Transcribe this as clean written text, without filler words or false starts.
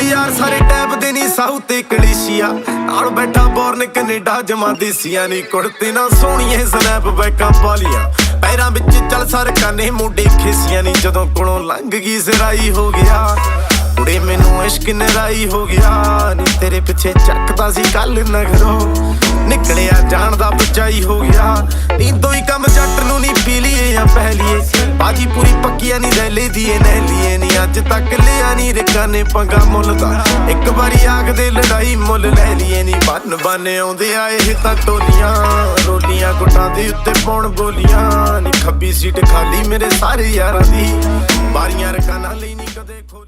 यार सारे टैब दे नी साਊ ते कलेशिया नाल बैठा बॉर्न कनेडा जमा देसिया नी कुड़ते ना सोहणिए स्नैप बैकां पालियां पैरां विच चल सरकां ने मुंडे खिसियां नी जदों कोलों लंघ गई सिराई हो गया कुड़े मैनू इश्क नराई हो गया नी तेरे पिछे चकदा सी कल नगरों निकलिया जान दा बचाई हो गया नींदों ही कम जट नू नी पी लीए या पह लीए बाजी पूरी पक्किया नी रैले दिए नह लीए नी अज तक लिया नी रिका ने पंगा मुल दा एक बारी आग दे लड़ाई मुल लै लीए नी बन बन आउंदे आए तां टोलियां रोलियां गुटां दे उत्ते पौण बोलियां नी खब्बी सीट खाली मेरे सारे यारां दी बारियां रकाना लई नी कदे खोली।